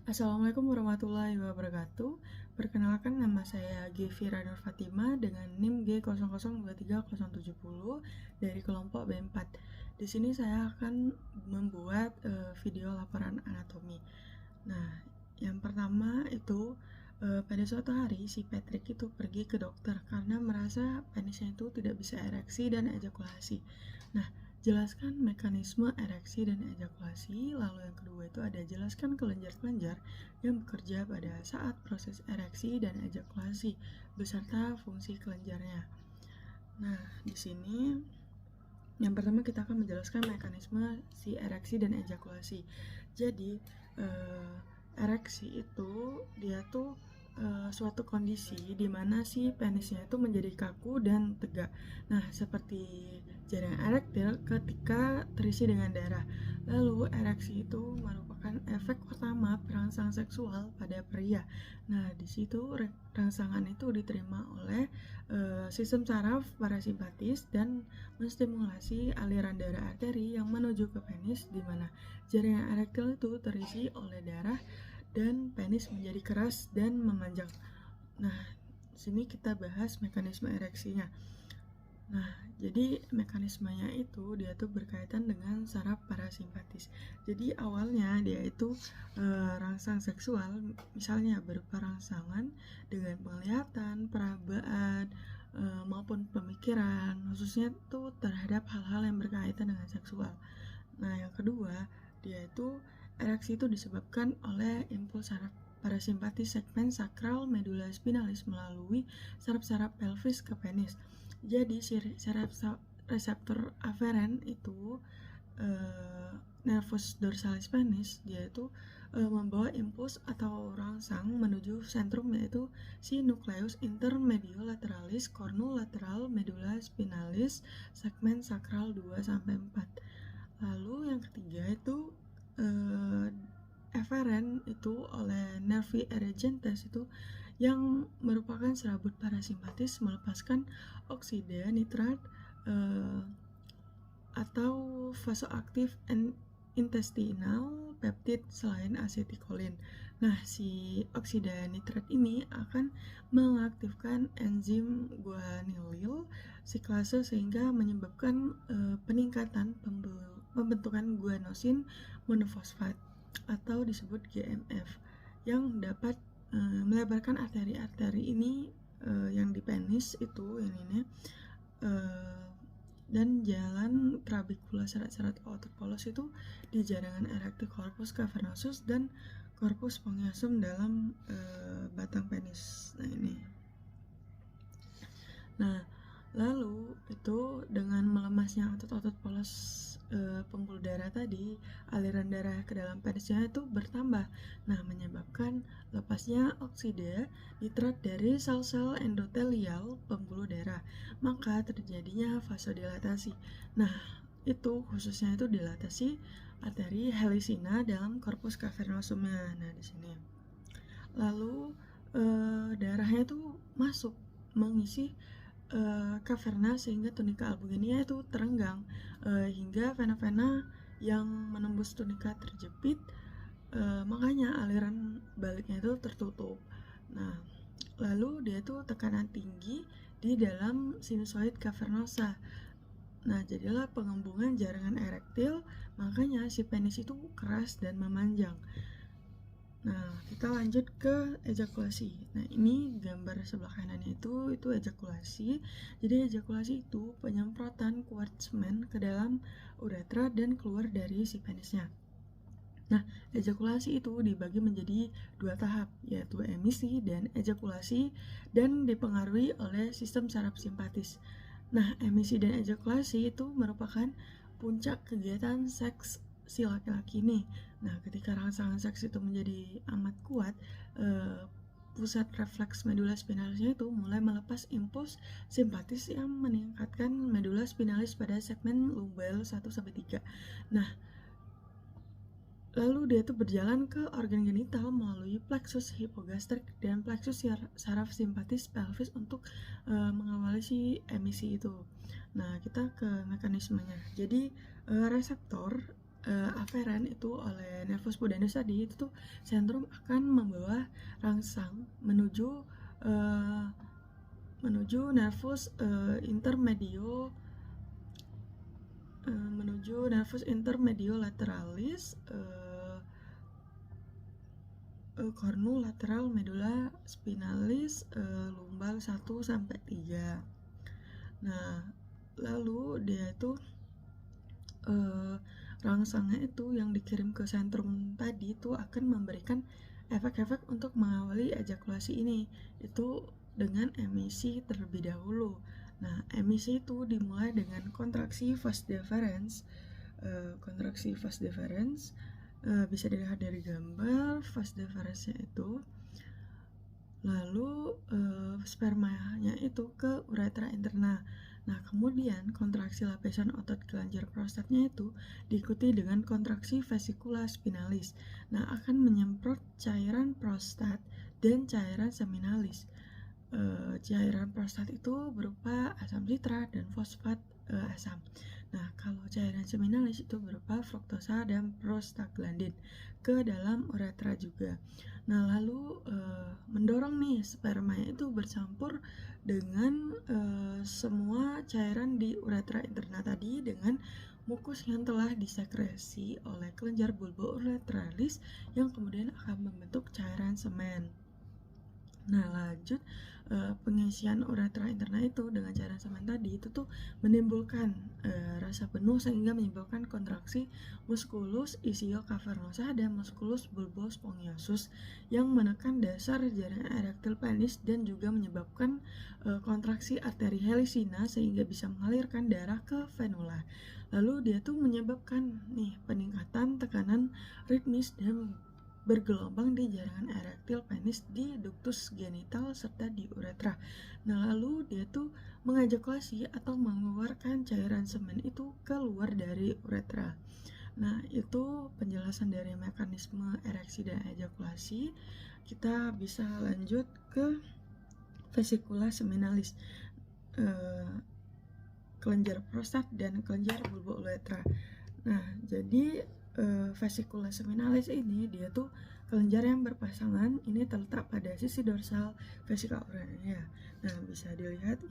Assalamualaikum warahmatullahi wabarakatuh. Perkenalkan, nama saya Gevira Nur Fatima dengan NIM G002370 dari kelompok B4. Di sini saya akan membuat video laporan anatomi. Nah, yang pertama itu pada suatu hari si Patrick itu pergi ke dokter karena merasa penisnya itu tidak bisa ereksi dan ejakulasi. Nah, jelaskan mekanisme ereksi dan ejakulasi. Lalu yang kedua itu ada jelaskan kelenjar-kelenjar yang bekerja pada saat proses ereksi dan ejakulasi beserta fungsi kelenjarnya. Nah, di sini yang pertama kita akan menjelaskan mekanisme si ereksi dan ejakulasi. Jadi, ereksi itu dia tuh suatu kondisi di mana si penisnya itu menjadi kaku dan tegak. Nah, seperti jaringan erektil ketika terisi dengan darah. Lalu, ereksi itu merupakan efek pertama perangsang seksual pada pria. Nah, di situ rangsangan itu diterima oleh sistem saraf parasimpatis dan menstimulasi aliran darah arteri yang menuju ke penis, di mana jaringan erektil itu terisi oleh darah dan penis menjadi keras dan memanjang. Nah, sini kita bahas mekanisme ereksinya. Nah, jadi mekanismenya itu dia tuh berkaitan dengan saraf parasimpatis. Jadi awalnya dia itu rangsang seksual, misalnya berupa rangsangan dengan penglihatan, perabaan, maupun pemikiran, khususnya tuh terhadap hal-hal yang berkaitan dengan seksual. Nah, yang kedua, dia itu ereksi itu disebabkan oleh impuls saraf parasimpatis segmen sakral medula spinalis melalui saraf-saraf pelvis ke penis. Jadi si reseptor aferen itu nervus dorsalis penis, dia itu membawa impuls atau rangsang menuju sentrum, yaitu si nucleus intermediolaterales cornu-lateral medula spinalis segmen sakral 2-4. Lalu yang ketiga itu eferen itu oleh nervi eregentes itu yang merupakan serabut parasimpatis melepaskan oksida nitrat atau vasoaktif intestinal peptid selain asetikolin. Nah, si oksida nitrat ini akan mengaktifkan enzim guanilil siklase sehingga menyebabkan peningkatan pembentukan guanosin monofosfat atau disebut GMF yang dapat melebarkan arteri-arteri ini yang di penis itu ini dan jalan trabekula serat-serat outer polos itu di jaringan erector corpus cavernosus dan corpus spongiosum dalam batang penis. Nah, ini. Nah, lalu itu dengan melemasnya otot-otot polos pembuluh darah tadi, aliran darah ke dalam penisnya itu bertambah. Nah, menyebabkan lepasnya oksida nitrat dari sel-sel endotelial pembuluh darah. Maka terjadinya vasodilatasi. Nah, itu khususnya itu dilatasi arteri helicina dalam corpus cavernosumnya. Nah, di sini. Lalu darahnya itu masuk mengisi kaverna sehingga tunika albuginia itu terenggang hingga vena-vena yang menembus tunika terjepit, makanya aliran baliknya itu tertutup. Nah, lalu dia tuh tekanan tinggi di dalam sinusoid cavernosa. Nah, jadilah pengembungan jaringan erektil, makanya si penis itu keras dan memanjang. Nah, kita lanjut ke ejakulasi. Nah, ini gambar sebelah kanannya itu ejakulasi. Jadi ejakulasi itu penyemprotan quartz semen ke dalam uretra dan keluar dari si penisnya. Nah, ejakulasi itu dibagi menjadi 2 tahap, yaitu emisi dan ejakulasi, dan dipengaruhi oleh sistem saraf simpatis. Nah, emisi dan ejakulasi itu merupakan puncak kegiatan seks si laki-laki nih. Nah, ketika rangsangan seks itu menjadi amat kuat, pusat refleks medula spinalisnya itu mulai melepas impuls simpatis yang meningkatkan medula spinalis pada segmen lumbal 1-3. Nah, lalu dia tuh berjalan ke organ genital melalui plexus hipogastrik dan plexus saraf simpatis pelvis untuk mengawali si emisi itu. Nah, kita ke mekanismenya. Jadi reseptor aferen itu oleh nervus pudendus tadi, itu tuh sentrum akan membawa rangsang menuju nervus intermedio lateralis, lateral medula spinalis, lumbal 1 sampai 3. Nah, lalu dia itu rangsangnya itu yang dikirim ke sentrum tadi itu akan memberikan efek-efek untuk mengawali ejakulasi ini, itu dengan emisi terlebih dahulu. Nah, emisi itu dimulai dengan kontraksi vas deferens. Bisa dilihat dari gambar vas deferensnya itu. Lalu spermanya itu ke uretra interna. Nah, kemudian kontraksi lapisan otot kelenjar prostatnya itu diikuti dengan kontraksi vesikula spinalis. Nah, akan menyemprot cairan prostat dan cairan seminalis. Cairan prostat itu berupa asam sitrat dan fosfat asam. Nah, kalau cairan seminalis itu berupa fruktosa dan prostaglandin ke dalam uretra juga. Nah, lalu mendorong nih sperma itu bercampur dengan semua cairan di uretra interna tadi dengan mukus yang telah disekresi oleh kelenjar bulbo-uretralis yang kemudian akan membentuk cairan semen. Nah, lanjut pengisian uretra interna itu dengan cairan semen tadi itu tuh menimbulkan rasa penuh sehingga menyebabkan kontraksi musculus ischiocavernosa dan musculus bulbospongiosus yang menekan dasar jaring erektil penis dan juga menyebabkan kontraksi arteri helicina sehingga bisa mengalirkan darah ke venula. Lalu dia tuh menyebabkan nih peningkatan tekanan ritmis dan bergelombang di jaringan erektil penis di ductus genital serta di uretra. Nah, lalu dia tuh mengejakulasi atau mengeluarkan cairan semen itu keluar dari uretra. Nah, itu penjelasan dari mekanisme ereksi dan ejakulasi. Kita bisa lanjut ke vesikula seminalis, kelenjar prostat dan kelenjar bulbo-uretra. Nah, jadi vesikula seminalis ini dia tuh kelenjar yang berpasangan, ini terletak pada sisi dorsal vesika urania. Nah, bisa dilihat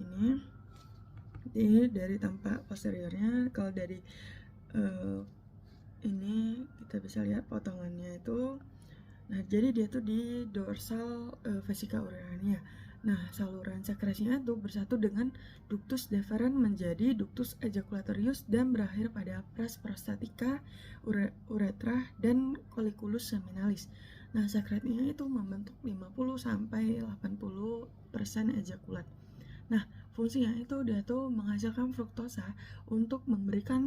ini dari tampak posteriornya. Kalau dari ini kita bisa lihat potongannya itu. Nah, jadi dia tuh di dorsal vesika urania. Nah, saluran sekresinya tuh bersatu dengan ductus deferens menjadi ductus ejaculatorius dan berakhir pada pres prostatica, uretra, dan colliculus seminalis. Nah, sekretnya itu membentuk 50-80% ejakulat. Nah, fungsinya itu dia tuh menghasilkan fruktosa untuk memberikan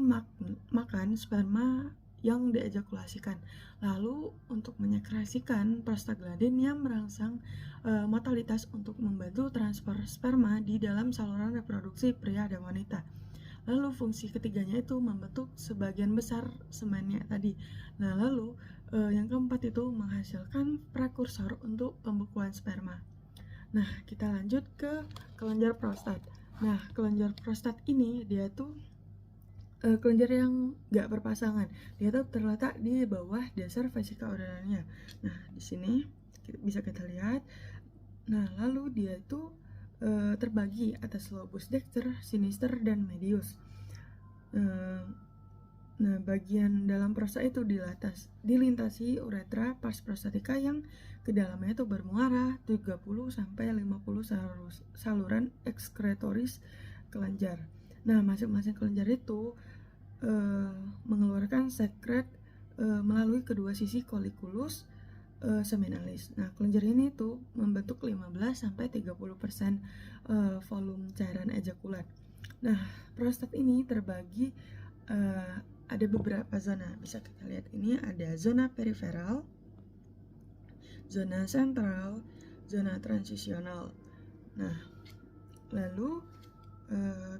makan sperma yang diejakulasikan, lalu untuk menyekresikan prostaglandin yang merangsang motalitas untuk membantu transfer sperma di dalam saluran reproduksi pria dan wanita. Lalu fungsi ketiganya itu membentuk sebagian besar semennya tadi. Nah, lalu yang keempat itu menghasilkan prekursor untuk pembekuan sperma. Nah, kita lanjut ke kelenjar prostat. Nah, kelenjar prostat ini dia tuh kelenjar yang nggak berpasangan, dia tuh terletak di bawah dasar vesika urania. Nah, di sini bisa kita lihat. Nah, lalu dia itu terbagi atas lobus dexter, sinister, dan medius. Nah, bagian dalam prostat itu dilintasi uretra pars prostatica yang ke dalamnya itu bermuara 30-50 saluran ekskretoris kelenjar. Nah, masing-masing kelenjar itu mengeluarkan sekret melalui kedua sisi colliculus seminalis. Nah, kelenjar ini tuh membentuk 15-30% volume cairan ejakulat. Nah, prostat ini terbagi ada beberapa zona. Bisa kita lihat ini ada zona periferal, zona sentral, zona transisional. Nah, lalu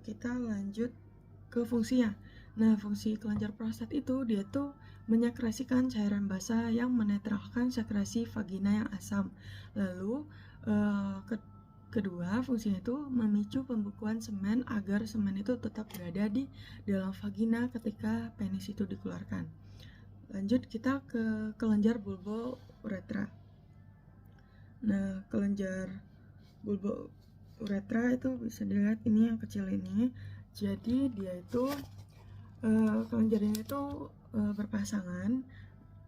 kita lanjut ke fungsinya. Nah, fungsi kelenjar prostat itu dia tuh menyekresikan cairan basah yang menetralkan sekresi vagina yang asam. Lalu kedua fungsinya itu memicu pembekuan semen agar semen itu tetap berada di dalam vagina ketika penis itu dikeluarkan. lanjut kita ke kelenjar bulbo uretra. Nah, kelenjar bulbo uretra itu bisa dilihat ini yang kecil ini. Jadi dia itu kelenjar ini tuh berpasangan.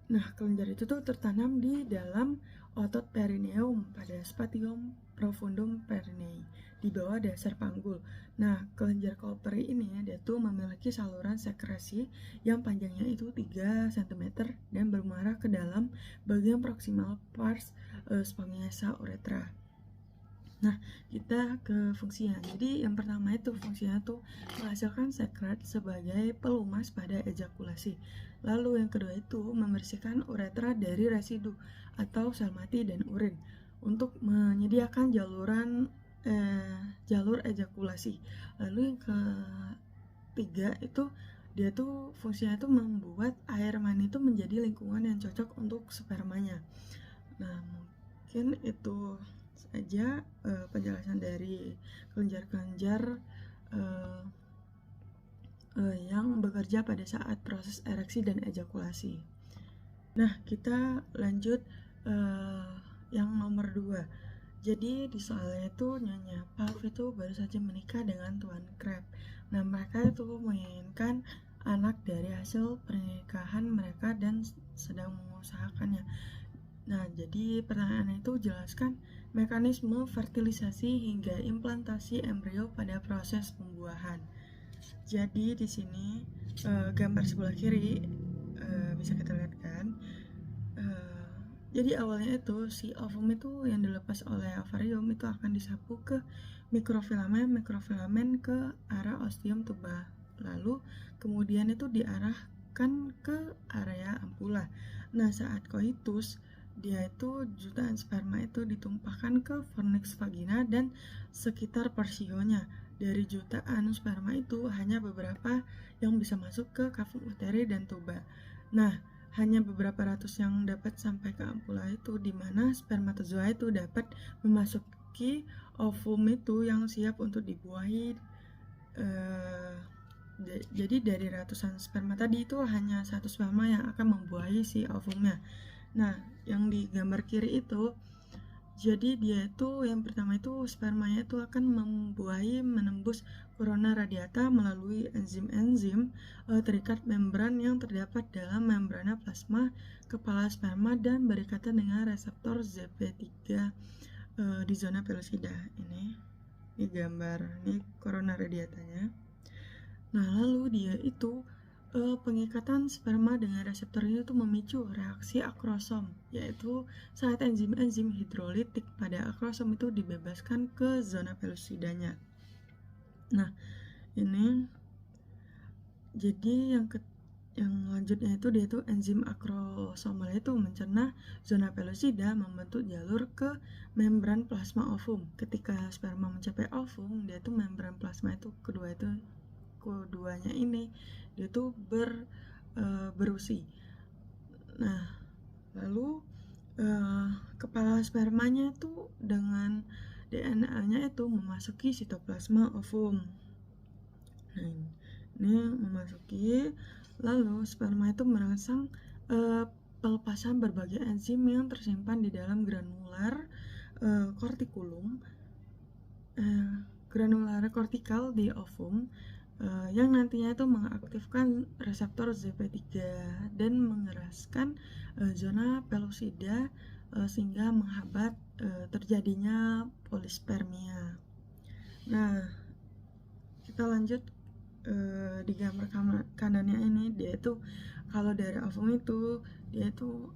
Nah, kelenjar itu tuh tertanam di dalam otot perineum pada spatium profundum perinei di bawah dasar panggul. Nah, kelenjar Kolperi ini dia tuh memiliki saluran sekresi yang panjangnya itu 3 cm dan bermuara ke dalam bagian proximal pars spongiasa uretra. Nah, kita ke fungsinya. Jadi yang pertama itu fungsinya tuh menghasilkan sekret sebagai pelumas pada ejakulasi. Lalu yang kedua itu membersihkan uretra dari residu atau sel mati dan urin untuk menyediakan jalur ejakulasi. Lalu yang ketiga itu dia tuh fungsinya itu membuat air mani itu menjadi lingkungan yang cocok untuk spermanya. Nah, mungkin itu saja penjelasan dari kelenjar-kelenjar yang bekerja pada saat proses ereksi dan ejakulasi. Nah, kita lanjut yang nomor 2. Jadi di soalnya itu Nyonya Puff itu baru saja menikah dengan Tuan Crab. Nah, mereka itu menginginkan anak dari hasil pernikahan mereka dan sedang mengusahakannya. Nah, jadi pertanyaannya itu jelaskan mekanisme fertilisasi hingga implantasi embrio pada proses pembuahan. Jadi di sini gambar sebelah kiri bisa kita lihat kan. Jadi awalnya itu si ovum itu yang dilepas oleh ovarium itu akan disapu ke mikrofilamen ke arah ostium tuba. Lalu kemudian itu diarahkan ke area ampula. Nah, saat koitus dia itu jutaan sperma itu ditumpahkan ke fornix vagina dan sekitar persionya. Dari jutaan sperma itu hanya beberapa yang bisa masuk ke cavum uteri dan tuba. Nah, hanya beberapa ratus yang dapat sampai ke ampula itu, di mana spermatozoa itu dapat memasuki ovum itu yang siap untuk dibuahi. Jadi dari ratusan sperma tadi itu hanya satu sperma yang akan membuahi si ovumnya. Nah, yang di gambar kiri itu, jadi dia itu yang pertama itu spermanya itu akan membuahi menembus corona radiata melalui enzim-enzim terikat membran yang terdapat dalam membrana plasma kepala sperma dan berikatan dengan reseptor ZP3 di zona pellucida. Ini gambar, ini corona radiatanya. Nah, lalu dia itu pengikatan sperma dengan reseptor ini itu memicu reaksi akrosom, yaitu saat enzim-enzim hidrolitik pada akrosom itu dibebaskan ke zona pellucidanya. Nah, ini jadi yang lanjutnya itu dia itu enzim akrosomal itu mencerna zona pellucida membentuk jalur ke membran plasma ovum. Ketika sperma mencapai ovum, dia itu membran plasma itu keduanya ini dia tuh berusi. Nah, lalu kepala spermanya tuh dengan DNA-nya itu memasuki sitoplasma ovum. Nah, ini memasuki, lalu sperma itu merangsang pelepasan berbagai enzim yang tersimpan di dalam granular kortikulum, granular kortikal di ovum, yang nantinya itu mengaktifkan reseptor ZP3 dan mengeraskan zona pellucida sehingga menghambat terjadinya polispermia. Nah, kita lanjut di gambar kanannya ini, dia itu kalau dari ovum itu dia itu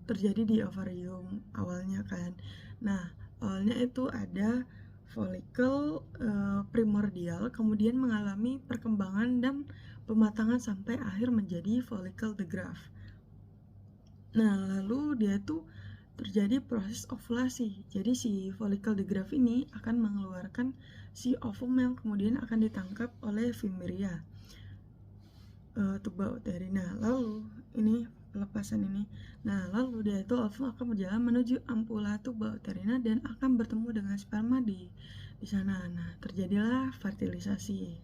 terjadi di ovarium awalnya kan. Nah, awalnya itu ada folikel primordial, kemudian mengalami perkembangan dan pematangan sampai akhir menjadi folikel the graft. Nah, lalu dia tuh terjadi proses ovulasi. Jadi si folikel the graft ini akan mengeluarkan si ovum yang kemudian akan ditangkap oleh Fimbria tuba uterina. Lalu ini pelepasan ini. Nah, lalu dia itu ovum akan berjalan menuju ampula tuba uterina dan akan bertemu dengan sperma di sana. Nah, terjadilah fertilisasi.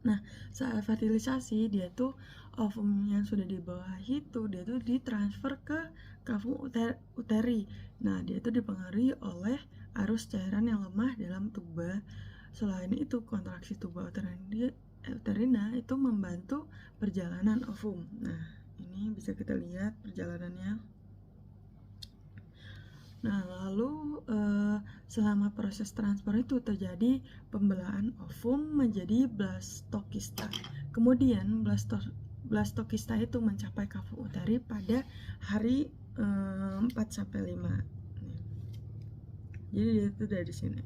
Nah, saat fertilisasi dia tuh ovum yang sudah di bawah itu dia tuh ditransfer ke kavum uteri. Nah, dia tuh dipengaruhi oleh arus cairan yang lemah dalam tuba. Selain itu, kontraksi tuba uterina itu membantu perjalanan ovum. Nah, ini bisa kita lihat perjalanannya. Nah, lalu selama proses transfer itu terjadi pembelahan ovum menjadi blastokista. Kemudian blastokista itu mencapai kavum uteri pada hari 4-5. Jadi dia itu dari sini.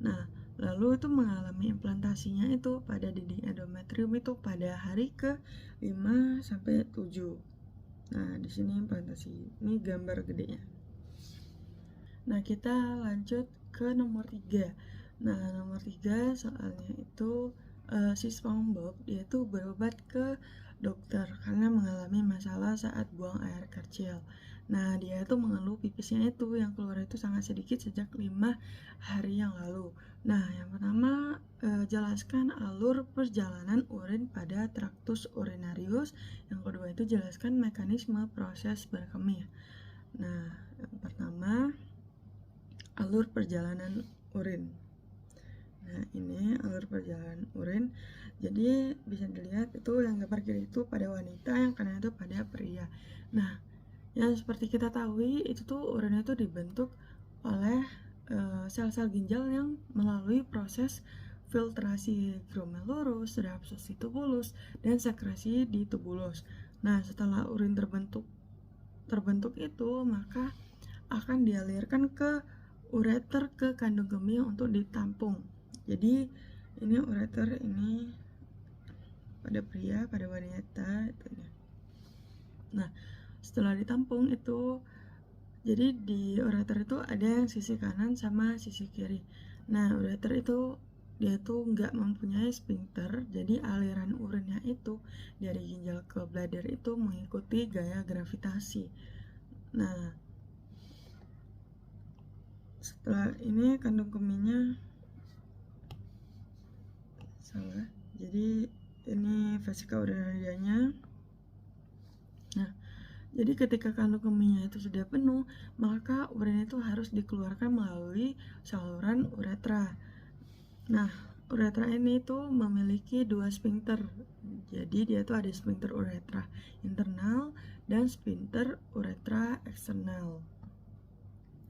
Nah, lalu itu mengalami implantasinya itu pada dinding endometrium itu pada hari ke 5-7. Nah, di sini implantasi. Ini gambar gedenya. Nah, kita lanjut ke nomor 3. Nah, nomor 3 soalnya itu si SpongeBob dia tuh berobat ke dokter karena mengalami masalah saat buang air kecil. Nah, dia itu mengeluh pipisnya itu yang keluar itu sangat sedikit sejak 5 hari yang lalu. Nah, yang pertama jelaskan alur perjalanan urin pada traktus urinarius. Yang kedua itu jelaskan mekanisme proses berkemih. Nah, yang pertama alur perjalanan urin. Nah, ini alur perjalanan urin. Jadi bisa dilihat itu yang gambar kiri itu pada wanita, yang kanan itu pada pria. Nah, yang seperti kita tahu itu tuh urin itu dibentuk oleh sel-sel ginjal yang melalui proses filtrasi glomerulus, reabsorpsi tubulus, dan sekresi di tubulus. Nah, setelah urin terbentuk itu, maka akan dialirkan ke ureter ke kandung kemih untuk ditampung. Jadi ini ureter ini pada pria, pada wanita itu ya. Nah, setelah ditampung itu, jadi di ureter itu ada yang sisi kanan sama sisi kiri. Nah, ureter itu dia tuh nggak mempunyai sphincter, jadi aliran urinnya itu dari ginjal ke bladder itu mengikuti gaya gravitasi. Nah, setelah ini kandung kemihnya salah, jadi ini vesika urinarianya. Nah, jadi ketika kandung kemihnya itu sudah penuh, maka urin itu harus dikeluarkan melalui saluran uretra. Nah, uretra ini tuh memiliki 2 sphincter. Jadi dia tuh ada sphincter uretra internal dan sphincter uretra eksternal.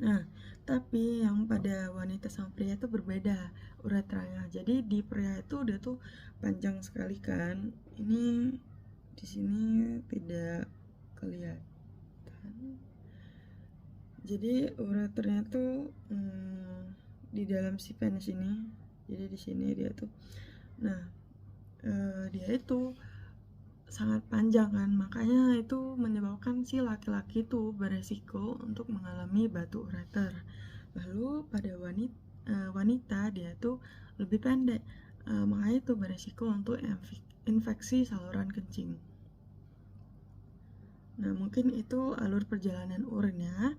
Nah, tapi yang pada wanita sama pria itu berbeda uretranya. Jadi di pria itu dia tuh panjang sekali kan. Ini di sini tidak kelihatan. Jadi ureternya tuh di dalam si penis ini. Jadi di sini dia tuh. Nah, dia itu sangat panjang kan, makanya itu menyebabkan si laki-laki itu beresiko untuk mengalami batu ureter. Lalu pada wanita dia tuh lebih pendek, makanya itu beresiko untuk infeksi saluran kencing. Nah, mungkin itu alur perjalanan urinnya.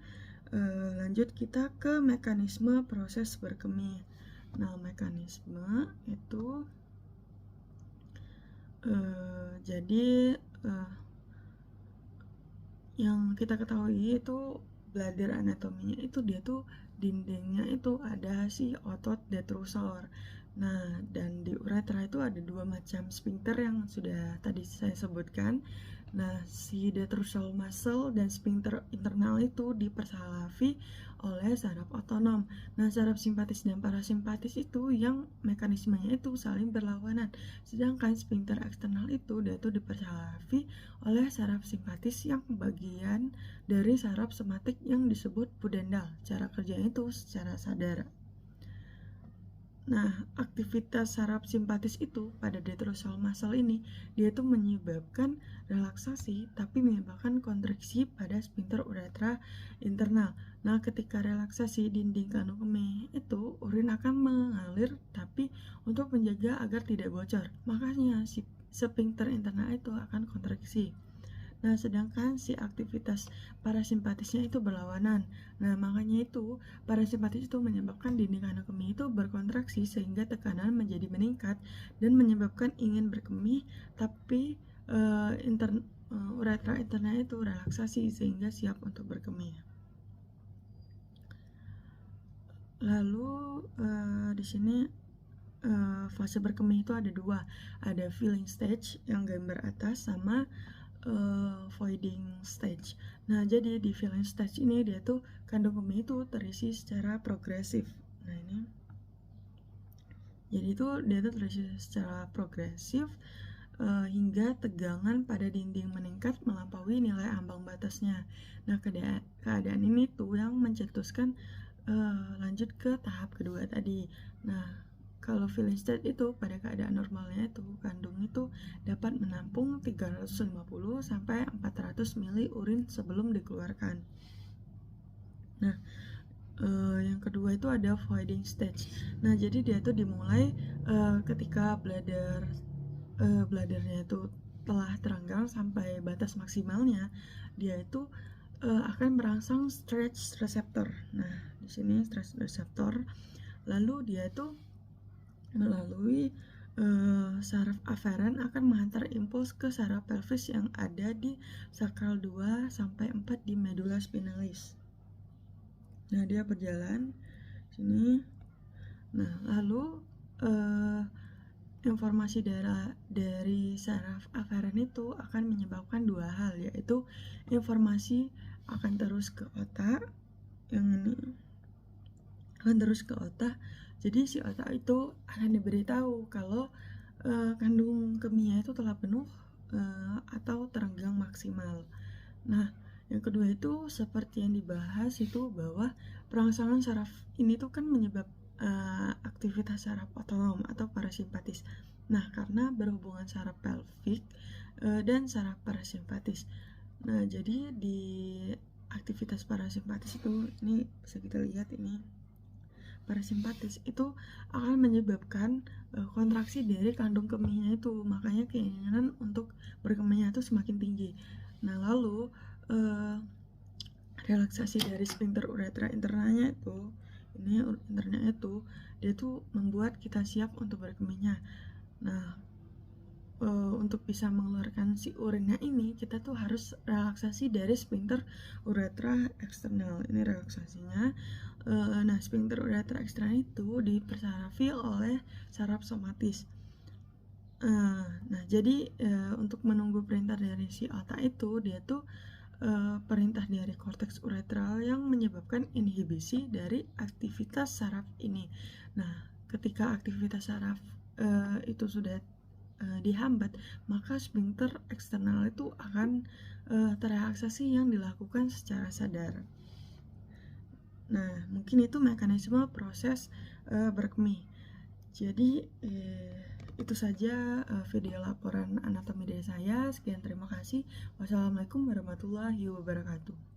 Lanjut kita ke mekanisme proses berkemih. Nah, mekanisme itu jadi yang kita ketahui itu bladder anatominya itu dia tuh dindingnya itu ada si otot detrusor. Nah, dan di uretra itu ada 2 macam sphincter yang sudah tadi saya sebutkan. Nah, si detrusor muscle dan sphincter internal itu dipersalafi oleh saraf otonom. Nah, saraf simpatis dan parasimpatis itu yang mekanismenya itu saling berlawanan. Sedangkan sphincter eksternal itu dia tuh dipersalafi oleh saraf simpatis yang bagian dari saraf somatik yang disebut pudendal. Cara kerjanya itu secara sadar. Nah, aktivitas saraf simpatis itu pada detrusor muscle ini dia tuh menyebabkan relaksasi tapi menyebabkan kontraksi pada sphincter uretra internal. Nah, ketika relaksasi dinding kandung kemih itu urin akan mengalir tapi untuk menjaga agar tidak bocor. Makanya si sphincter internal itu akan kontraksi. Nah, sedangkan si aktivitas parasimpatisnya itu berlawanan. Nah, makanya itu parasimpatis itu menyebabkan dinding anak kemih itu berkontraksi sehingga tekanan menjadi meningkat dan menyebabkan ingin berkemih, tapi uretra interna itu relaksasi sehingga siap untuk berkemih. Lalu di sini fase berkemih itu ada dua, ada filling stage yang gambar atas sama voiding stage. Nah, jadi di filling stage ini dia tuh kandung kemih itu terisi secara progresif. Nah, ini jadi itu dia tuh terisi secara progresif hingga tegangan pada dinding meningkat melampaui nilai ambang batasnya. Nah, keadaan ini tuh yang mencetuskan lanjut ke tahap kedua tadi. Nah, kalau filling state itu pada keadaan normalnya itu kandung itu dapat menampung 350 sampai 400 mili urin sebelum dikeluarkan. Nah, yang kedua itu ada voiding stage. Nah, jadi dia tuh dimulai ketika bladdernya itu telah terenggang sampai batas maksimalnya, dia itu akan merangsang stretch receptor. Nah, di sini stretch receptor, lalu dia itu melalui saraf aferen akan menghantar impuls ke saraf pelvis yang ada di sakral 2 sampai 4 di medula spinalis. Nah, dia berjalan sini. Nah, lalu informasi dari saraf aferen itu akan menyebabkan dua hal, yaitu informasi akan terus ke otak, yang ini akan terus ke otak. Jadi si otak itu akan diberitahu kalau kandung kemihnya itu telah penuh atau terenggang maksimal. Nah, yang kedua itu seperti yang dibahas itu bahwa perangsangan saraf ini tuh kan menyebab aktivitas saraf otonom atau parasimpatis. Nah, karena berhubungan saraf pelvik dan saraf parasimpatis. Nah, jadi di aktivitas parasimpatis itu, ini bisa kita lihat, ini parasimpatis itu akan menyebabkan kontraksi dari kandung kemihnya itu, makanya keinginan untuk berkemihnya itu semakin tinggi. Nah, lalu relaksasi dari sphincter uretra internanya itu, ini internanya itu dia tuh membuat kita siap untuk berkemihnya. Nah, untuk bisa mengeluarkan si urinnya ini kita tuh harus relaksasi dari sphincter uretra eksternal. Ini relaksasinya. Nah, sphincter uretra eksternal itu dipersarafi oleh saraf somatis. Nah, jadi untuk menunggu perintah dari si otak itu, dia tuh perintah dari korteks uretral yang menyebabkan inhibisi dari aktivitas saraf ini. Nah, ketika aktivitas saraf itu sudah dihambat, maka sphincter eksternal itu akan terrelaksasi yang dilakukan secara sadar. Nah, mungkin itu mekanisme proses berkemih. Jadi itu saja video laporan anatomi dari saya. Sekian, terima kasih. Wassalamualaikum warahmatullahi wabarakatuh.